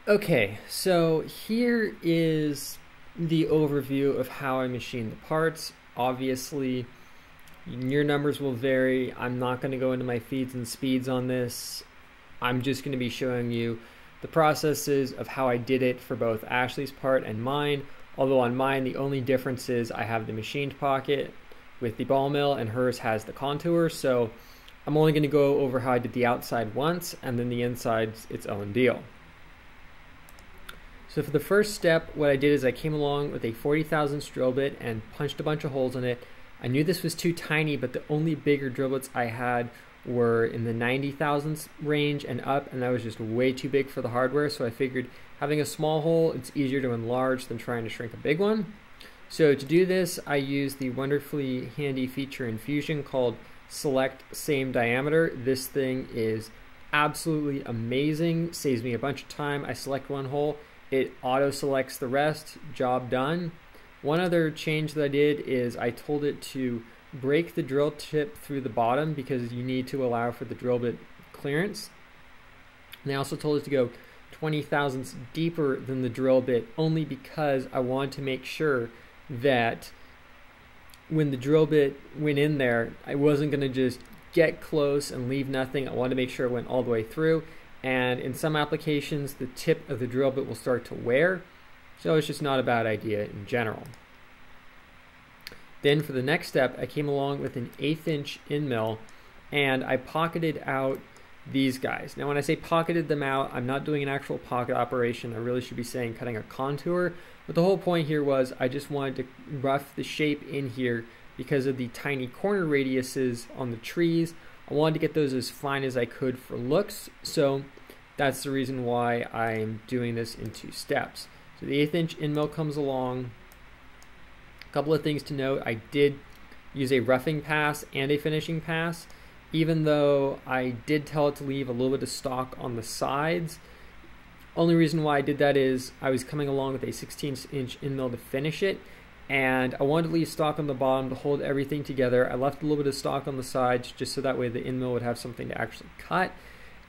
Okay, so here is the overview of how I machine the parts. Obviously, your numbers will vary. I'm not going to go into my feeds and speeds on this. I'm just going to be showing you the processes of how I did it for both Ashley's part and mine. Although on mine, the only difference is I have the machined pocket with the ball mill and hers has the contour. So I'm only going to go over how I did the outside once and then the inside's its own deal. So for the first step, what I did is I came along with a 40 thousandths drill bit and punched a bunch of holes in it. I knew this was too tiny, but the only bigger drill bits I had were in the 90 thousandths range and up, and that was just way too big for the hardware. So I figured having a small hole, it's easier to enlarge than trying to shrink a big one. So to do this, I used the wonderfully handy feature in Fusion called Select Same Diameter. This thing is absolutely amazing, saves me a bunch of time. I select one hole, it auto selects the rest, job done. One other change that I did is I told it to break the drill tip through the bottom because you need to allow for the drill bit clearance. And I also told it to go 20 thousandths deeper than the drill bit only because I wanted to make sure that when the drill bit went in there, I wasn't going to just get close and leave nothing. I wanted to make sure it went all the way through. And in some applications, the tip of the drill bit will start to wear. So it's just not a bad idea in general. Then for the next step, I came along with an 1/8 inch end mill and I pocketed out these guys. Now when I say pocketed them out, I'm not doing an actual pocket operation. I really should be saying cutting a contour. But the whole point here was I just wanted to rough the shape in here because of the tiny corner radiuses on the trees. I wanted to get those as fine as I could for looks, so that's the reason why I'm doing this in 2 steps. So the 1/8 inch end mill comes along. A couple of things to note, I did use a roughing pass and a finishing pass, even though I did tell it to leave a little bit of stock on the sides. Only reason why I did that is I was coming along with a 16 inch end mill to finish it, and I wanted to leave stock on the bottom to hold everything together. I left a little bit of stock on the sides just so that way the end mill would have something to actually cut.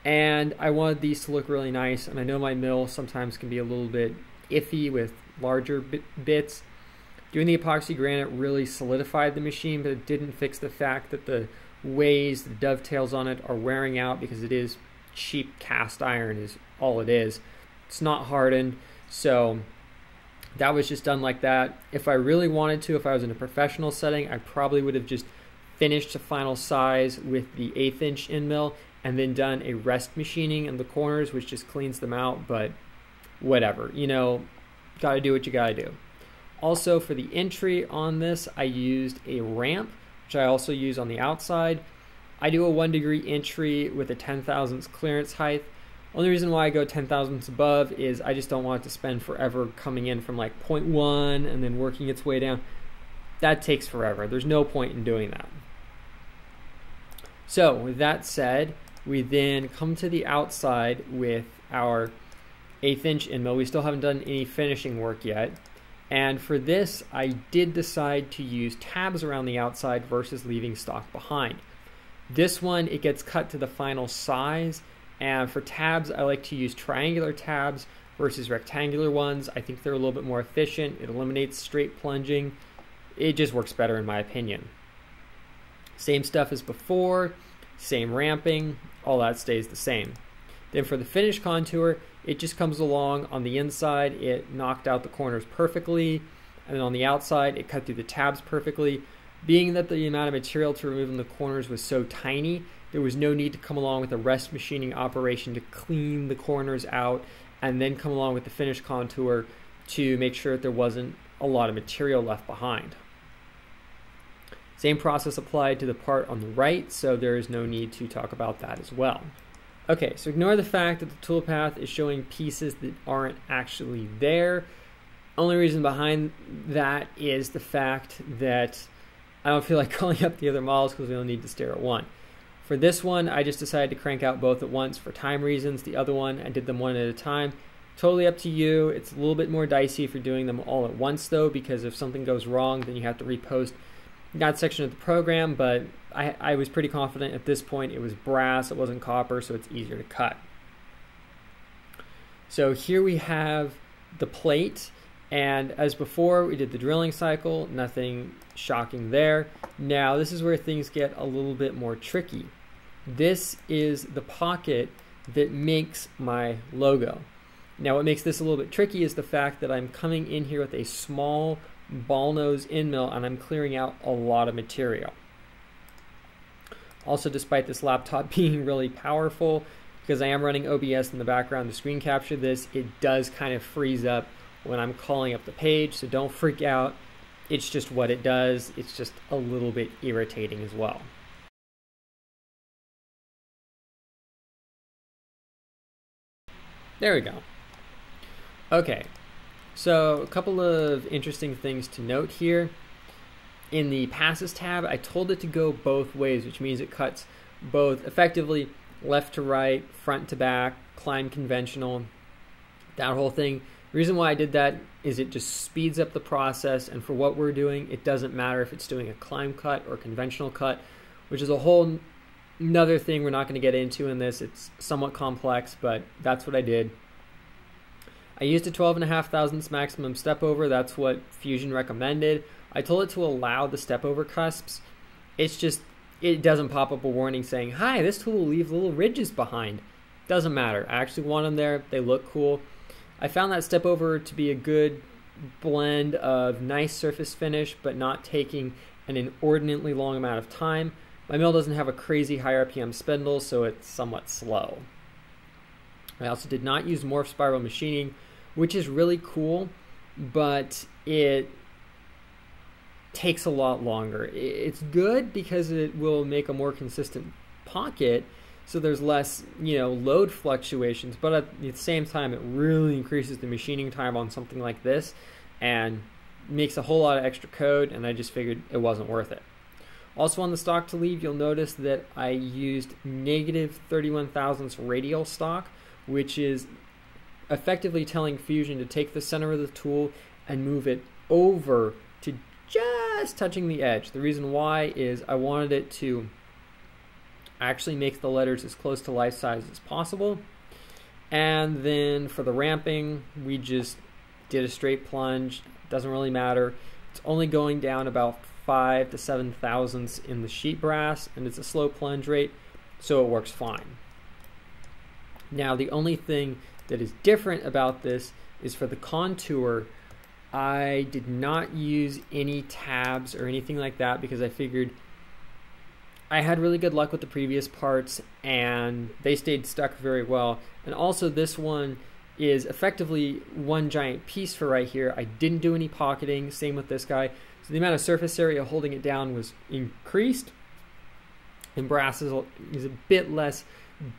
And I wanted these to look really nice, and I know my mill sometimes can be a little bit iffy with larger bits. Doing the epoxy granite really solidified the machine, but it didn't fix the fact that the ways, the dovetails on it are wearing out because it is cheap cast iron is all it is. It's not hardened, so that was just done like that. If I really wanted to, if I was in a professional setting, I probably would have just finished the final size with the 1/8 inch end mill and then done a rest machining in the corners, which just cleans them out, but whatever. You know, gotta do what you gotta do. Also for the entry on this, I used a ramp, which I also use on the outside. I do a 1 degree entry with a 10 thousandths clearance height. Only reason why I go 10 thousandths above is I just don't want it to spend forever coming in from like 0.1 and then working its way down. That takes forever. There's no point in doing that. So with that said, we then come to the outside with our 1/8 inch end mill. We still haven't done any finishing work yet. And for this, I did decide to use tabs around the outside versus leaving stock behind. This one, it gets cut to the final size. And for tabs, I like to use triangular tabs versus rectangular ones. I think they're a little bit more efficient. It eliminates straight plunging. It just works better in my opinion. Same stuff as before, same ramping, all that stays the same. Then for the finish contour, it just comes along on the inside. It knocked out the corners perfectly. And then on the outside, it cut through the tabs perfectly. Being that the amount of material to remove in the corners was so tiny, there was no need to come along with a rest machining operation to clean the corners out and then come along with the finished contour to make sure that there wasn't a lot of material left behind. Same process applied to the part on the right, so there is no need to talk about that as well. Okay, so ignore the fact that the toolpath is showing pieces that aren't actually there. Only reason behind that is the fact that I don't feel like calling up the other models because we only need to stare at one. For this one, I just decided to crank out both at once for time reasons. The other one, I did them one at a time. Totally up to you. It's a little bit more dicey if you're doing them all at once though, because if something goes wrong, then you have to repost that section of the program, but I was pretty confident at this point it was brass, it wasn't copper, so it's easier to cut. So here we have the plate, and as before, we did the drilling cycle, nothing shocking there. Now this is where things get a little bit more tricky. This is the pocket that makes my logo. Now what makes this a little bit tricky is the fact that I'm coming in here with a small ball nose end mill and I'm clearing out a lot of material. Also, despite this laptop being really powerful, because I am running OBS in the background to screen capture this, it does kind of freeze up when I'm calling up the page, so don't freak out. It's just what it does. It's just a little bit irritating as well. There we go. Okay, so a couple of interesting things to note here. In the passes tab, I told it to go both ways, which means it cuts both effectively left to right, front to back, climb conventional, that whole thing. The reason why I did that is it just speeds up the process, and for what we're doing, it doesn't matter if it's doing a climb cut or conventional cut, which is a whole another thing we're not going to get into in this. It's somewhat complex, but that's what I did. I used a 12.5 thousandths maximum step over. That's what Fusion recommended. I told it to allow the step over cusps. It's just, it doesn't pop up a warning saying, hi, this tool will leave little ridges behind. Doesn't matter. I actually want them there. They look cool. I found that step over to be a good blend of nice surface finish, but not taking an inordinately long amount of time. My mill doesn't have a crazy high RPM spindle, so it's somewhat slow. I also did not use morph spiral machining, which is really cool, but it takes a lot longer. It's good because it will make a more consistent pocket, so there's less, load fluctuations, but at the same time, it really increases the machining time on something like this and makes a whole lot of extra code, and I just figured it wasn't worth it. Also on the stock to leave, you'll notice that I used negative 31 thousandths radial stock, which is effectively telling Fusion to take the center of the tool and move it over to just touching the edge. The reason why is I wanted it to actually make the letters as close to life size as possible. And then for the ramping, we just did a straight plunge. Doesn't really matter. It's only going down about 5 to 7 thousandths in the sheet brass, and it's a slow plunge rate, so it works fine. Now the only thing that is different about this is for the contour, I did not use any tabs or anything like that because I figured I had really good luck with the previous parts and they stayed stuck very well. And also this one is effectively one giant piece for right here. I didn't do any pocketing, same with this guy. So the amount of surface area holding it down was increased. And brass is a bit less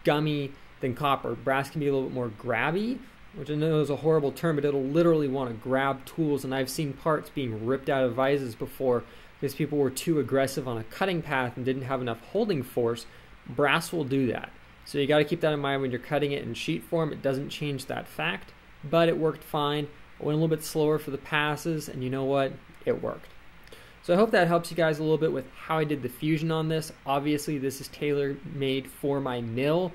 gummy than copper. Brass can be a little bit more grabby, which I know is a horrible term, but it'll literally want to grab tools, and I've seen parts being ripped out of vises before because people were too aggressive on a cutting path and didn't have enough holding force. Brass will do that. So you got to keep that in mind when you're cutting it in sheet form. It doesn't change that fact, but it worked fine. I went a little bit slower for the passes, and you know what? It worked. So I hope that helps you guys a little bit with how I did the Fusion on this. Obviously, this is tailor-made for my mill.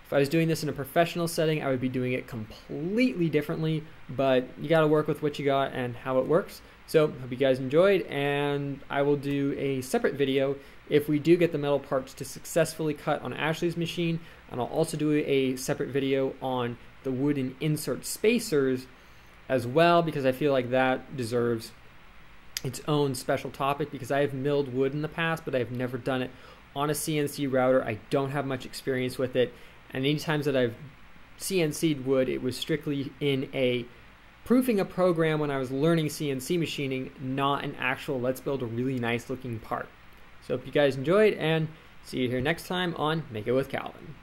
If I was doing this in a professional setting, I would be doing it completely differently, but you got to work with what you got and how it works. So hope you guys enjoyed, and I will do a separate video if we do get the metal parts to successfully cut on Ashley's machine, and I'll also do a separate video on the wooden insert spacers as well, because I feel like that deserves its own special topic, because I have milled wood in the past, but I've never done it on a CNC router. I don't have much experience with it, and any times that I've CNC'd wood, it was strictly in a proofing a program when I was learning CNC machining, not an actual let's build a really nice looking part. So hope you guys enjoyed, and see you here next time on Make It With Calvin.